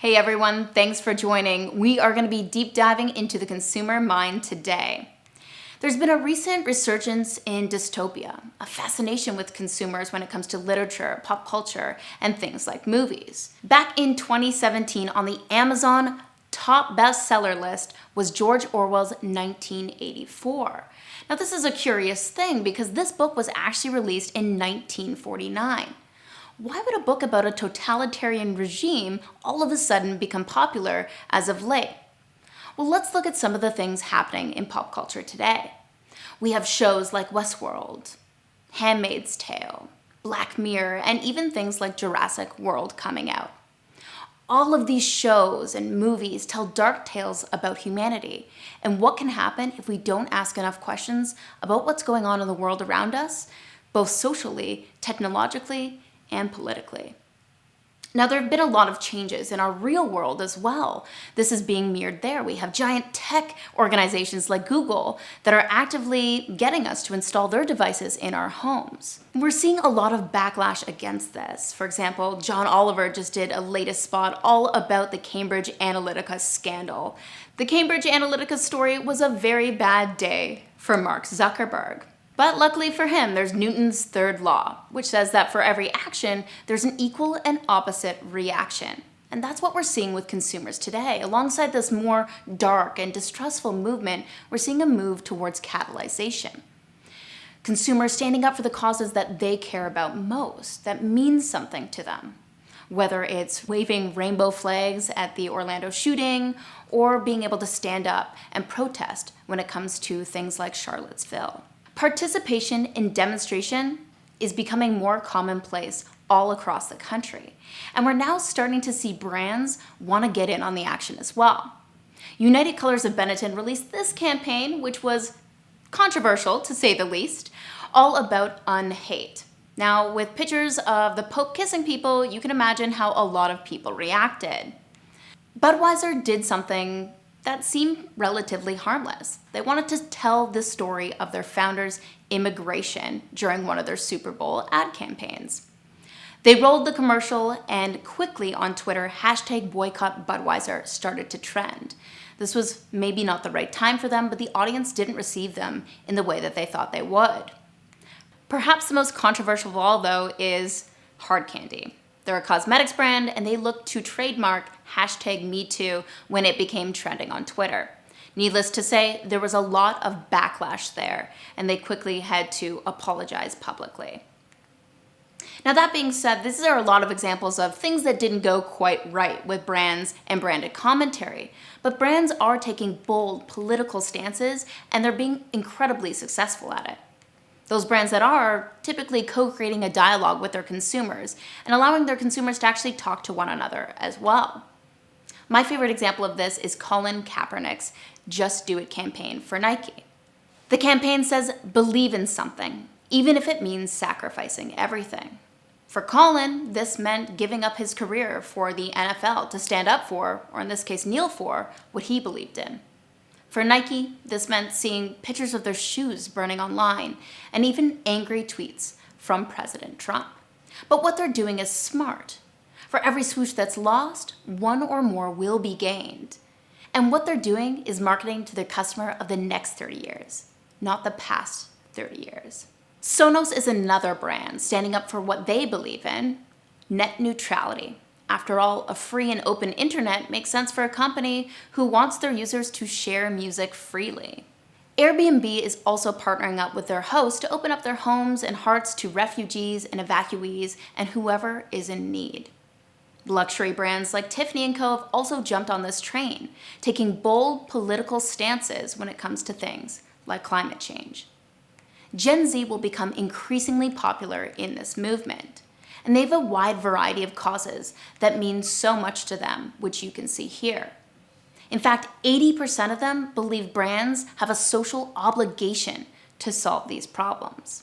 Hey everyone, thanks for joining. We are going to be deep diving into the consumer mind today. There's been a recent resurgence in dystopia, a fascination with consumers when it comes to literature, pop culture, and things like movies. Back in 2017, on the Amazon top bestseller list was George Orwell's 1984. Now this is a curious thing because this book was actually released in 1949. Why would a book about a totalitarian regime all of a sudden become popular as of late? Well, let's look at some of the things happening in pop culture today. We have shows like Westworld, Handmaid's Tale, Black Mirror, and even things like Jurassic World coming out. All of these shows and movies tell dark tales about humanity and what can happen if we don't ask enough questions about what's going on in the world around us, both socially, technologically, and politically. Now, there have been a lot of changes in our real world as well. This is being mirrored there. We have giant tech organizations like Google that are actively getting us to install their devices in our homes. We're seeing a lot of backlash against this. For example, John Oliver just did a latest spot all about the Cambridge Analytica scandal. The Cambridge Analytica story was a very bad day for Mark Zuckerberg. But luckily for him, there's Newton's third law, which says that for every action, there's an equal and opposite reaction. And that's what we're seeing with consumers today. Alongside this more dark and distrustful movement, we're seeing a move towards catalyzation. Consumers standing up for the causes that they care about most, that means something to them. Whether it's waving rainbow flags at the Orlando shooting, or being able to stand up and protest when it comes to things like Charlottesville. Participation in demonstration is becoming more commonplace all across the country, and we're now starting to see brands want to get in on the action as well. United Colors of Benetton released this campaign, which was controversial to say the least, all about unhate. Now, with pictures of the Pope kissing people, you can imagine how a lot of people reacted. Budweiser did something that seemed relatively harmless. They wanted to tell the story of their founder's immigration during one of their Super Bowl ad campaigns. They rolled the commercial and quickly on Twitter, #boycott_Budweiser started to trend. This was maybe not the right time for them, but the audience didn't receive them in the way that they thought they would. Perhaps the most controversial of all, though, is hard candy. They're a cosmetics brand, and they looked to trademark #MeToo when it became trending on Twitter. Needless to say, there was a lot of backlash there, and they quickly had to apologize publicly. Now, that being said, these are a lot of examples of things that didn't go quite right with brands and branded commentary, but brands are taking bold political stances, and they're being incredibly successful at it. Those brands that are typically co-creating a dialogue with their consumers and allowing their consumers to actually talk to one another as well. My favorite example of this is Colin Kaepernick's Just Do It campaign for Nike. The campaign says, believe in something, even if it means sacrificing everything. For Colin, this meant giving up his career for the NFL to stand up for, or in this case kneel for, what he believed in. For Nike, this meant seeing pictures of their shoes burning online and even angry tweets from President Trump. But what they're doing is smart. For every swoosh that's lost, one or more will be gained. And what they're doing is marketing to their customer of the next 30 years, not the past 30 years. Sonos is another brand standing up for what they believe in, net neutrality. After all, a free and open internet makes sense for a company who wants their users to share music freely. Airbnb is also partnering up with their hosts to open up their homes and hearts to refugees and evacuees and whoever is in need. Luxury brands like Tiffany & Co. have also jumped on this train, taking bold political stances when it comes to things like climate change. Gen Z will become increasingly popular in this movement. And they have a wide variety of causes that mean so much to them, which you can see here. In fact, 80% of them believe brands have a social obligation to solve these problems.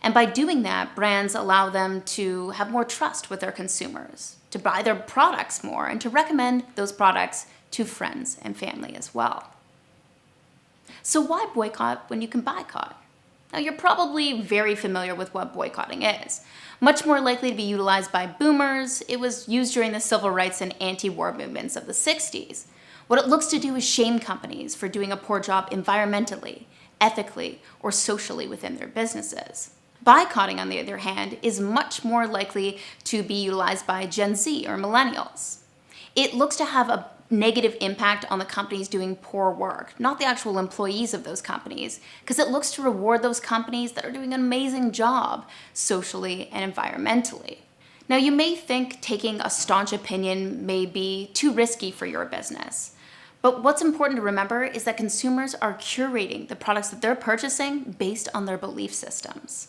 And by doing that, brands allow them to have more trust with their consumers, to buy their products more, and to recommend those products to friends and family as well. So why boycott when you can boycott? Now, you're probably very familiar with what boycotting is. Much more likely to be utilized by boomers, it was used during the civil rights and anti-war movements of the 60s. What it looks to do is shame companies for doing a poor job environmentally, ethically, or socially within their businesses. Boycotting, on the other hand, is much more likely to be utilized by Gen Z or millennials. It looks to have a negative impact on the companies doing poor work, not the actual employees of those companies, because it looks to reward those companies that are doing an amazing job socially and environmentally. Now, you may think taking a staunch opinion may be too risky for your business, but what's important to remember is that consumers are curating the products that they're purchasing based on their belief systems.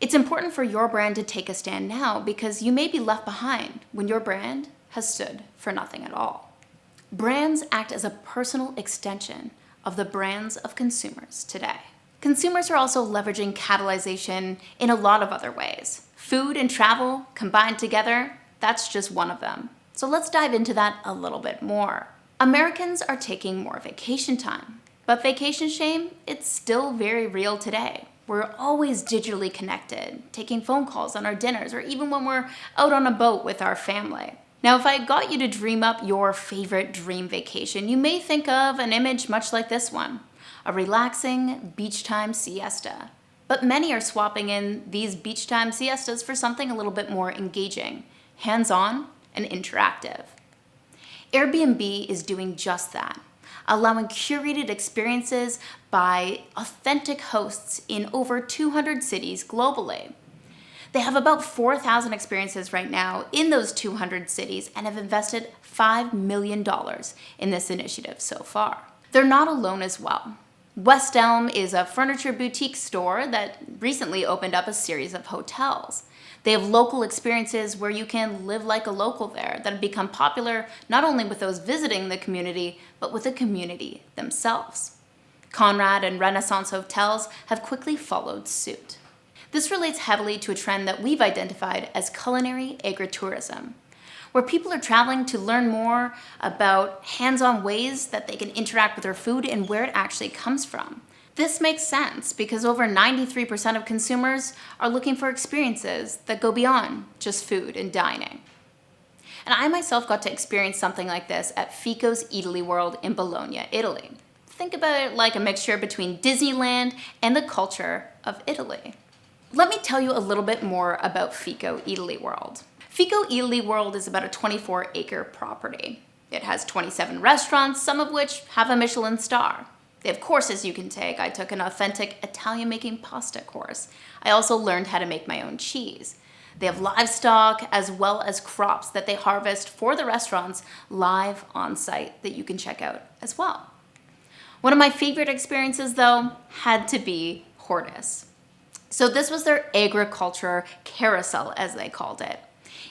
It's important for your brand to take a stand now because you may be left behind when your brand has stood for nothing at all. Brands act as a personal extension of the brands of consumers today. Consumers are also leveraging catalyzation in a lot of other ways. Food and travel combined together, that's just one of them. So let's dive into that a little bit more. Americans are taking more vacation time, but vacation shame, it's still very real today. We're always digitally connected, taking phone calls on our dinners, or even when we're out on a boat with our family. Now, if I got you to dream up your favorite dream vacation, you may think of an image much like this one, a relaxing beach time siesta. But many are swapping in these beach time siestas for something a little bit more engaging, hands-on, and interactive. Airbnb is doing just that, allowing curated experiences by authentic hosts in over 200 cities globally. They have about 4,000 experiences right now in those 200 cities and have invested $5 million in this initiative so far. They're not alone as well. West Elm is a furniture boutique store that recently opened up a series of hotels. They have local experiences where you can live like a local there that have become popular not only with those visiting the community, but with the community themselves. Conrad and Renaissance hotels have quickly followed suit. This relates heavily to a trend that we've identified as culinary agritourism, where people are traveling to learn more about hands-on ways that they can interact with their food and where it actually comes from. This makes sense because over 93% of consumers are looking for experiences that go beyond just food and dining. And I myself got to experience something like this at Fico's Eataly World in Bologna, Italy. Think about it like a mixture between Disneyland and the culture of Italy. Let me tell you a little bit more about Fico Eataly World. Fico Eataly World is about a 24-acre property. It has 27 restaurants, some of which have a Michelin star. They have courses you can take. I took an authentic Italian-making pasta course. I also learned how to make my own cheese. They have livestock as well as crops that they harvest for the restaurants live on site that you can check out as well. One of my favorite experiences, though, had to be Hortus. So this was their agriculture carousel, as they called it.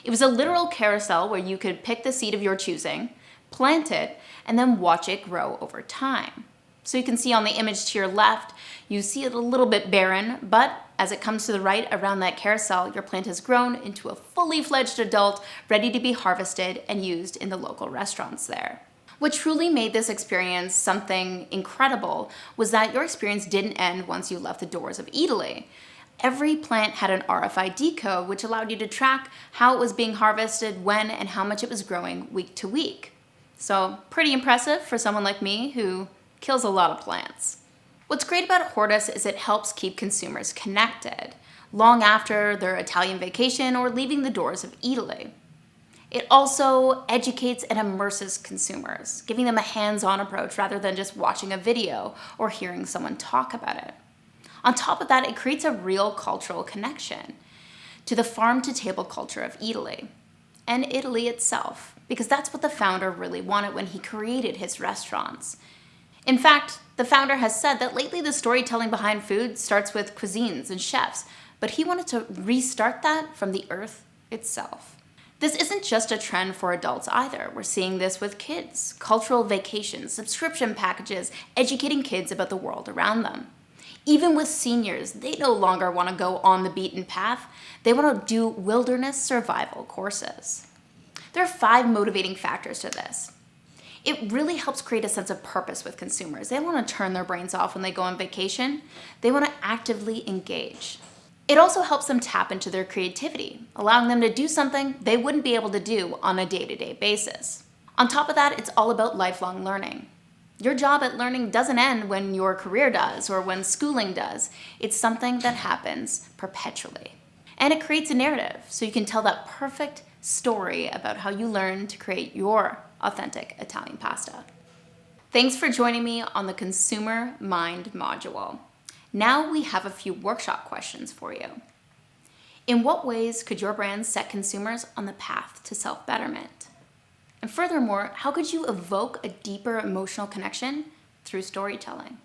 It was a literal carousel where you could pick the seed of your choosing, plant it, and then watch it grow over time. So you can see on the image to your left, you see it a little bit barren, but as it comes to the right around that carousel, your plant has grown into a fully fledged adult ready to be harvested and used in the local restaurants there. What truly made this experience something incredible was that your experience didn't end once you left the doors of Eataly. Every plant had an RFID code which allowed you to track how it was being harvested, when, and how much it was growing week to week. So pretty impressive for someone like me who kills a lot of plants. What's great about Hortus is it helps keep consumers connected long after their Italian vacation or leaving the doors of Eataly. It also educates and immerses consumers, giving them a hands-on approach rather than just watching a video or hearing someone talk about it. On top of that, it creates a real cultural connection to the farm-to-table culture of Eataly and Italy itself, because that's what the founder really wanted when he created his restaurants. In fact, the founder has said that lately the storytelling behind food starts with cuisines and chefs, but he wanted to restart that from the earth itself. This isn't just a trend for adults either. We're seeing this with kids, cultural vacations, subscription packages, educating kids about the world around them. Even with seniors, they no longer want to go on the beaten path. They want to do wilderness survival courses. There are 5 motivating factors to this. It really helps create a sense of purpose with consumers. They don't want to turn their brains off when they go on vacation. They want to actively engage. It also helps them tap into their creativity, allowing them to do something they wouldn't be able to do on a day-to-day basis. On top of that, it's all about lifelong learning. Your job at learning doesn't end when your career does or when schooling does. It's something that happens perpetually. And it creates a narrative, so you can tell that perfect story about how you learn to create your authentic Italian pasta. Thanks for joining me on the Consumer Mind module. Now we have a few workshop questions for you. In what ways could your brand set consumers on the path to self-betterment? And furthermore, how could you evoke a deeper emotional connection through storytelling?